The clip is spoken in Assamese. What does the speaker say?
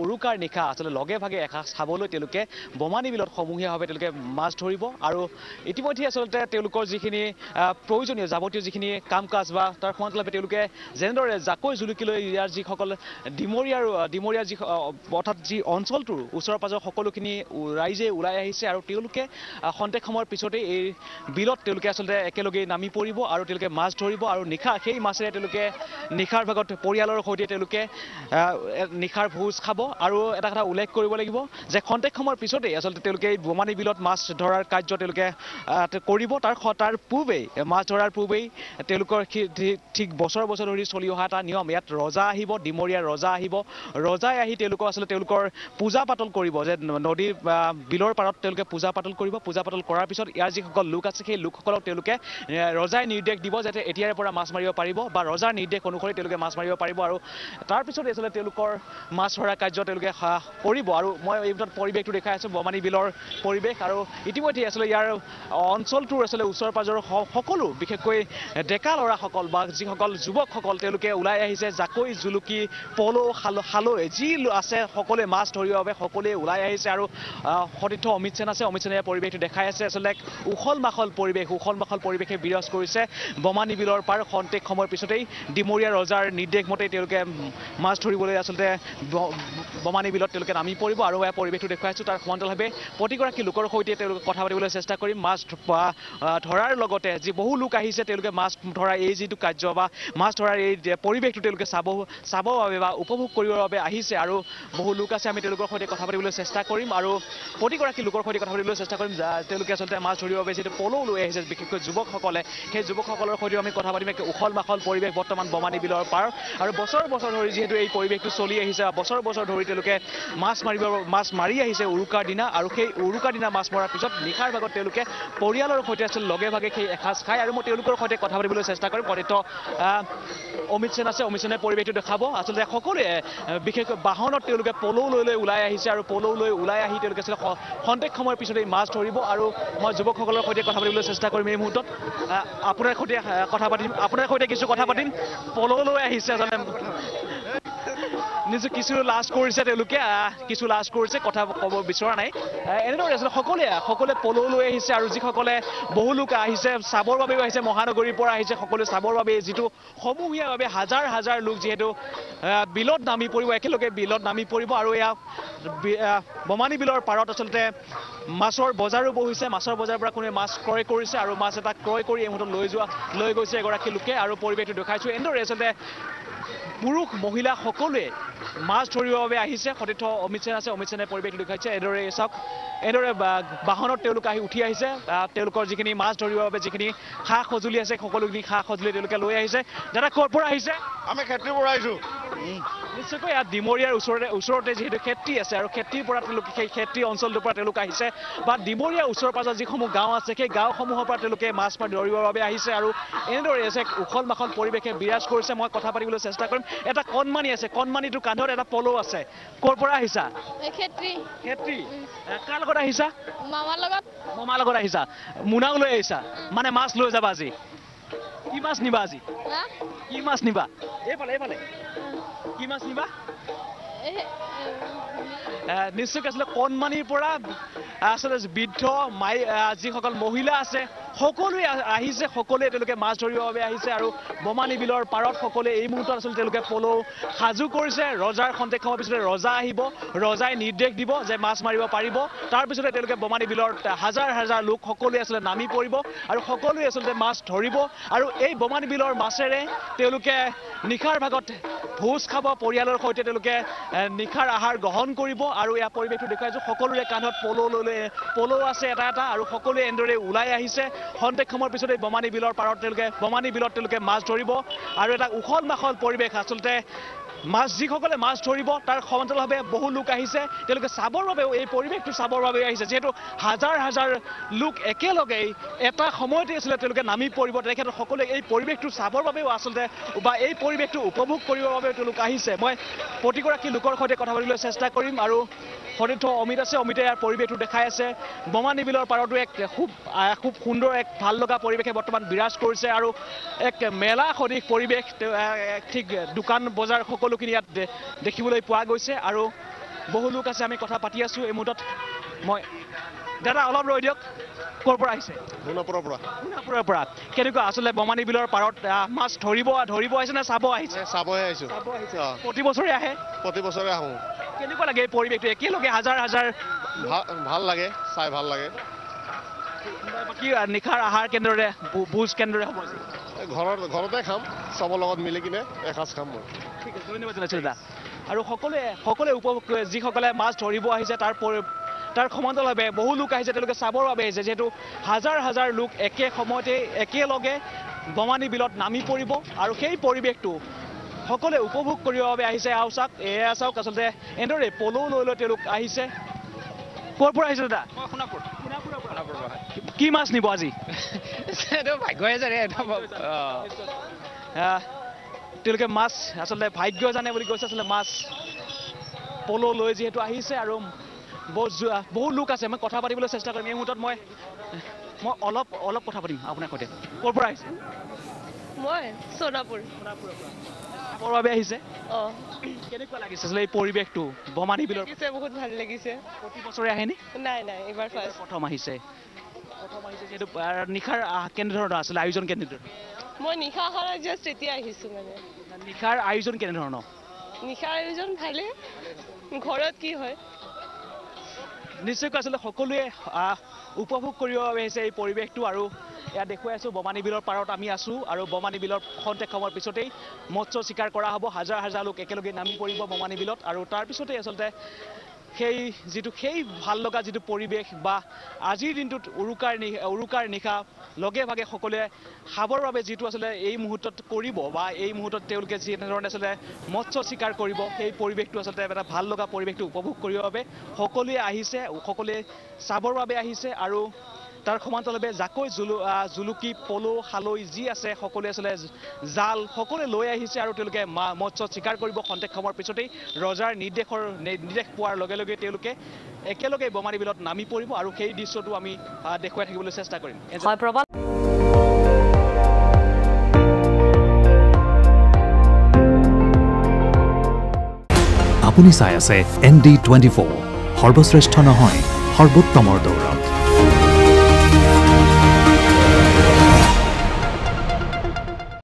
উৰুকাৰ নিশা আচলতে লগে ভাগে এসাঁজ খাবলৈ তেওঁলোকে বমানী বিলত সমূহীয়াভাৱে তেওঁলোকে মাছ ধৰিব আৰু ইতিমধ্যে আচলতে তেওঁলোকৰ যিখিনি প্ৰয়োজনীয় যাৱতীয় যিখিনি কাম কাজ বা তাৰ সমান্তৰালভাৱে তেওঁলোকে যেনেদৰে জাকৈ জুলুকি লৈ ইয়াৰ যিসকল ডিমৰীয়া যি অৰ্থাৎ যি অঞ্চলটোৰ ওচৰ পাজৰ সকলোখিনি ৰাইজে ওলাই আহিছে আৰু তেওঁলোকে খন্তেক সময়ৰ পিছতে এই বিলত তেওঁলোকে আচলতে একেলগে নামি পৰিব আৰু তেওঁলোকে মাছ ধৰিব আৰু নিশা সেই মাছেৰে তেওঁলোকে নিশাৰ ভাগত পৰিয়ালৰ সৈতে তেওঁলোকে নিশাৰ ভোজ খাব আৰু এটা কথা উল্লেখ কৰিব লাগিব যে খন্তেক সময়ৰ পিছতেই আচলতে তেওঁলোকে এই বমানী বিলত মাছ ধৰাৰ কাৰ্য তেওঁলোকে কৰিব তাৰ পূৰ্বেই মাছ ধৰাৰ পূৰ্বেই তেওঁলোকৰ ঠিক বছৰ বছৰ ধৰি চলি অহা এটা নিয়ম ইয়াত ৰজা আহিব ডিমৰীয়া ৰজা আহিব ৰজাই আহি তেওঁলোকক আচলতে তেওঁলোকৰ পূজা পাতল কৰিব যে নদীৰ বিলৰ পাৰত তেওঁলোকে পূজা পাতল কৰিব পূজা পাতল কৰাৰ পিছত ইয়াৰ যিসকল লোক আছে সেই লোকসকলক তেওঁলোকে ৰজাই নিৰ্দেশ দিব যাতে এতিয়াৰে পৰা মাছ মাৰিব পাৰিব বা ৰজাৰ নিৰ্দেশ অনুসৰি তেওঁলোকে মাছ মাৰিব পাৰিব আৰু তাৰপিছত আচলতে তেওঁলোকৰ মাছ ধৰা কাৰ্য তেওঁলোকে কৰিব আৰু মই এই ভিতৰত পৰিৱেশটো দেখাই আছোঁ বমানী বিলৰ পৰিৱেশ আৰু ইতিমধ্যে আচলতে ইয়াৰ অঞ্চলটোৰ আচলতে ওচৰ পাজৰৰ সকলো বিশেষকৈ ডেকা ল'ৰাসকল বা যিসকল যুৱকসকল তেওঁলোকে ওলাই আহিছে জাকৈ জুলুকি পল' খালৈ যি আছে সকলোৱে মাছ ধৰিবৰ বাবে সকলোৱে ওলাই আহিছে আৰু সতীৰ্থ অমিত সেন আছে অমিত সেনে পৰিৱেশটো দেখাই আছে আচলতে এক উখল মাখল পৰিৱেশে বিৰাজ কৰিছে বমানী বিলৰ পাৰ খন্তেক সময়ৰ পিছতেই ডিমৰীয়া ৰজাৰ নিৰ্দেশ মতে তেওঁলোকে মাছ ধৰিবলৈ আচলতে বমানী বিলত তেওঁলোকে নামি পৰিব আৰু এই পৰিৱেশটো দেখুৱাইছোঁ তাৰ সমান্তৰালভাৱে প্ৰতিগৰাকী লোকৰ সৈতে তেওঁলোকে কথা পাতিবলৈ চেষ্টা কৰিম মাছ ধৰাৰ লগতে যি বহু লোক আহিছে তেওঁলোকে মাছ ধৰা এই যিটো কাৰ্য বা মাছ ধৰাৰ এই পৰিৱেশটো তেওঁলোকে চাবৰ বাবে বা উপভোগ কৰিবৰ বাবে আহিছে আৰু বহু লোক আছে আমি তেওঁলোকৰ সৈতে কথা পাতিবলৈ চেষ্টা কৰিম আৰু প্ৰতিগৰাকী লোকৰ সৈতে কথা পাতিবলৈ চেষ্টা কৰিম তেওঁলোকে আচলতে মাছ ধৰিবৰ বাবে যিটো পলৌ লৈ আহিছে বিশেষকৈ যুৱকসকলে সেই যুৱকসকলৰ সৈতেও আমি কথা পাতিম এক উখল মাখল পৰিৱেশ বৰ্তমান বমানী বিলৰ পাৰ আৰু বছৰ বছৰ ধৰি যিহেতু এই পৰিৱেশটো চলি আহিছে বছৰ বছৰ ধৰি তেওঁলোকে মাছ মাৰি আহিছে উৰুকাৰ দিনা আৰু সেই উৰুকাৰ দিনা মাছ মৰাৰ পিছত নিশাৰ ভাগত তেওঁলোকে পৰিয়ালৰ সৈতে আচলতে লগে ভাগে সেই এসাঁজ খায় আৰু মই তেওঁলোকৰ সৈতে কথা পাতিবলৈ চেষ্টা কৰিম সতীৰ্থ অমিত সেন আছে অমিত সেনে পৰিৱেশটো দেখাব আচলতে সকলোৱে বিশেষকৈ বাহনত তেওঁলোকে পলৌ লৈ ওলাই আহিছে আৰু পলৌ লৈ ওলাই আহি তেওঁলোকে আচলতে খন্তেক সময়ৰ পিছতে মাছ ধৰিব আৰু মই যুৱকসকলৰ সৈতে কথা পাতিবলৈ চেষ্টা কৰিম এই মুহূৰ্তত আপোনাৰ সৈতে কিছু কথা পাতিম পলৌ লৈ আহিছে আচলতে কিছু লাজ কৰিছে তেওঁলোকে কিছু লাজ কৰিছে কথা ক'ব বিচৰা নাই এনেদৰে আচলতে সকলোৱে পলৌ লৈ আহিছে আৰু যিসকলে বহু লোক আহিছে চাবৰ বাবেও আহিছে মহানগৰীৰ পৰা আহিছে সকলোৱে চাবৰ বাবে যিটো সমূহীয়াভাৱে হাজাৰ হাজাৰ লোক যিহেতু বিলত নামি পৰিব একেলগে বিলত নামি পৰিব আৰু এয়া বমানী বিলৰ পাৰত আচলতে মাছৰ বজাৰো বহিছে মাছৰ বজাৰৰ পৰা কোনোৱে মাছ ক্ৰয় কৰিছে আৰু মাছ এটা ক্ৰয় কৰি এই মুহূৰ্তত লৈ গৈছে এগৰাকী লোকে আৰু পৰিৱেশটো দেখাইছোঁ এনেদৰে আচলতে পুৰুষ মহিলা সকলোৱে মাছ ধৰিবৰ বাবে আহিছে সতীৰ্থ অমিত সেন আছে অমিত সেনে পৰিৱেশটো দেখাইছে এনেদৰে চাওক এনেদৰে বাহনত তেওঁলোক আহি উঠি আহিছে তেওঁলোকৰ যিখিনি মাছ ধৰিবৰ বাবে যিখিনি সা সঁজুলি আছে সকলোখিনি সা সঁজুলি তেওঁলোকে লৈ আহিছে দাদা ক'ৰ পৰা আহিছে আমি খেতিৰ পৰা আহিছোঁ নিশ্চয়কৈ ইয়াত ডিমৰীয়াৰ ওচৰতে যিহেতু খেতি আছে আৰু খেতিৰ পৰা তেওঁলোকে সেই খেতি অঞ্চলটোৰ পৰা তেওঁলোক আহিছে বা ডিমৰীয়াৰ ওচৰ পাজৰ যিসমূহ গাঁও আছে সেই গাঁওসমূহৰ পৰা তেওঁলোকে মাছ ধৰিবৰ বাবে আহিছে আৰু এনেদৰে আছে উখল মাখল পৰিৱেশে বিৰাজ কৰিছে মই কথা পাতিবলৈ চেষ্টা কৰিম এটা কণমানি আছে কণমানিটোৰ কান্ধত এটা পলৌ আছে ক'ৰ পৰা আহিছা খেতি কাৰ লগত আহিছা মামাৰ লগত আহিছা মোনাও লৈ আহিছা মানে মাছ লৈ যাবা আজি কি মাছ নিবা আজি কি মাছ নিবা এইফালে কি মাছ নিবা নিশ্চয়কৈ আচলতে কণমানিৰ পৰা আচলতে বৃদ্ধ যিসকল মহিলা আছে সকলোৱে আহিছে সকলোৱে তেওঁলোকে মাছ ধৰিবৰ বাবে আহিছে আৰু বমানী বিলৰ পাৰত সকলোৱে এই মুহূৰ্তত আচলতে তেওঁলোকে পলৌ সাজু কৰিছে ৰজাৰ খন্তেক সময়ৰ পিছতে ৰজা আহিব ৰজাই নিৰ্দেশ দিব যে মাছ মাৰিব পাৰিব তাৰপিছতে তেওঁলোকে বমানী বিলৰ হাজাৰ হাজাৰ লোক সকলোৱে আচলতে নামি পৰিব আৰু সকলোৱে আচলতে মাছ ধৰিব আৰু এই বমানী বিলৰ মাছেৰে তেওঁলোকে নিশাৰ ভাগত ভোজ খাব পৰিয়ালৰ সৈতে তেওঁলোকে নিশাৰ আহাৰ গ্ৰহণ কৰিব আৰু এয়া পৰিৱেশটো দেখুৱাইছোঁ সকলোৰে কান্ধত পলৌ আছে এটা আৰু সকলোৱে এনেদৰে ওলাই আহিছে খন্তেক সময়ৰ পিছতে বমানী বিলৰ পাৰত বমানী বিলত তেওঁলোকে মাছ ধৰিব আৰু এটা উখল মাখল পৰিৱেশ আচলতে যিসকলে মাছ ধৰিব তাৰ সমান্তৰালভাৱে বহু লোক আহিছে তেওঁলোকে চাবৰ বাবেও এই পৰিৱেশটো চাবৰ বাবে আহিছে যিহেতু হাজাৰ হাজাৰ লোক একেলগেই এটা সময়তে আচলতে তেওঁলোকে নামি পৰিব তেখেতক সকলোৱে এই পৰিৱেশটো চাবৰ বাবেও আচলতে বা এই পৰিৱেশটো উপভোগ কৰিবৰ বাবে তেওঁলোক আহিছে মই প্ৰতিগৰাকী লোকৰ সৈতে কথা পাতিবলৈ চেষ্টা কৰিম আৰু সতীৰ্থ অমিত আছে অমিতে ইয়াৰ পৰিৱেশটো দেখাই আছে বমানী বিলৰ পাৰতো এক খুব সুন্দৰ এক ভাল লগা পৰিৱেশে বৰ্তমান বিৰাজ কৰিছে আৰু এক মেলা সদৃশ পৰিৱেশ ঠিক দোকান বজাৰ সকলোখিনি ইয়াত দেখিবলৈ পোৱা গৈছে আৰু বহু লোক আছে আমি কথা পাতি আছোঁ এই মুহূৰ্তত মই দাদা অলপ ৰৈ দিয়ক ক'ৰ পৰা আহিছে সোণাপুৰৰ পৰা কেনেকুৱা আচলতে বমানী বিলৰ পাৰত মাছ ধৰিব আহিছে নে চাব আহিছে চাবহে আহিছোঁ প্ৰতি বছৰে আহে প্ৰতি বছৰে আহোঁ কেনেকুৱা লাগে এই পৰিৱেশটো একেলগে হাজাৰ ভাল লাগে চাই ভাল লাগে বাকী নিশাৰ আহাৰ কেন্দ্ৰৰে ভোজ কেন্দ্ৰৰে হ'ব ঘৰতে খাম চবৰ লগত মিলি কিনে এসাঁজ খাম মই ঠিক আছে ধন্যবাদ জনাইছোঁ দাদা আৰু সকলোৱে উপভোগ কৰে যিসকলে মাছ ধৰিব আহিছে তাৰ সমান্তৰালভাৱে বহু লোক আহিছে তেওঁলোকে চাবৰ বাবে আহিছে যিহেতু হাজাৰ লোক একে সময়তে একেলগে বমানী বিলত নামি পৰিব আৰু সেই পৰিৱেশটো সকলোৱে উপভোগ কৰিবৰ বাবে আহিছে এয়া চাওক আচলতে এনেদৰে পল' লৈ তেওঁলোক আহিছে ক'ৰ পৰা আহিছে দাদা সোণাপুৰ কি মাছ নিব আজি তেওঁলোকে মাছ আচলতে ভাগ্য জানে বুলি কৈছে আচলতে মাছ পল' লৈ যিহেতু আহিছে আৰু বহু লোক আছে মই কথা পাতিবলৈ চেষ্টা কৰিম এই মুহূৰ্তত মই অলপ কথা পাতিম আপোনাৰ সৈতে ক'ৰ পৰা আহিছে মই সোণাপুৰ চাবৰ বাবে আহিছে কেনেকুৱা লাগিছে আচলতে এই পৰিৱেশটো বমানী বিলৰ বহুত ভাল লাগিছে প্ৰতি বছৰে আহেনে নাই এইবাৰ প্ৰথম আহিছে যিহেতু নিশাৰ কেনেধৰণৰ আছিলে আয়োজন কেনেধৰণৰ মই নিশা অহাৰ জাষ্ট এতিয়া আহিছোঁ মানে নিশাৰ আয়োজন কেনেধৰণৰ নিশাৰ আয়োজন ভালে ঘৰত কি হয় নিশ্চয়কৈ আচলতে সকলোৱে উপভোগ কৰিব বাবে আহিছে এই পৰিৱেশটো আৰু ইয়াত দেখুৱাই আছোঁ বমানী বিলৰ পাৰত আমি আছোঁ আৰু বমানী বিলৰ খন্তেক সময়ৰ পিছতেই মৎস্য চিকাৰ কৰা হ'ব হাজাৰ লোক একেলগে নামি পৰিব বমানী বিলত আৰু তাৰপিছতেই আচলতে সেই ভাল লগা যিটো পৰিৱেশ বা আজিৰ দিনটোত উৰুকাৰ নিশা লগে ভাগে সকলোৱে খাবৰ বাবে যিটো আচলতে এই মুহূৰ্তত কৰিব বা এই মুহূৰ্তত তেওঁলোকে যেনেধৰণে আচলতে মৎস্য চিকাৰ কৰিব সেই পৰিৱেশটো আচলতে এটা ভাল লগা পৰিৱেশটো উপভোগ কৰিবৰ বাবে সকলোৱে আহিছে সকলোৱে চাবৰ বাবে আহিছে আৰু তাৰ সমান্তৰালভাৱে জাকৈ জুলুকি পল' খালৈ যি আছে সকলোৱে আচলতে জাল সকলোৱে লৈ আহিছে আৰু তেওঁলোকে মৎস্য চিকাৰ কৰিব খন্তেক সময়ৰ পিছতেই ৰজাৰ নিৰ্দেশ পোৱাৰ লগে লগে তেওঁলোকে একেলগে বমানী বিলত নামি পৰিব আৰু সেই দৃশ্যটো আমি দেখুৱাই থাকিবলৈ চেষ্টা কৰিম আপুনি চাই আছে ND24 সৰ্বশ্ৰেষ্ঠ নহয় সৰ্বোত্তমৰ দৌৰত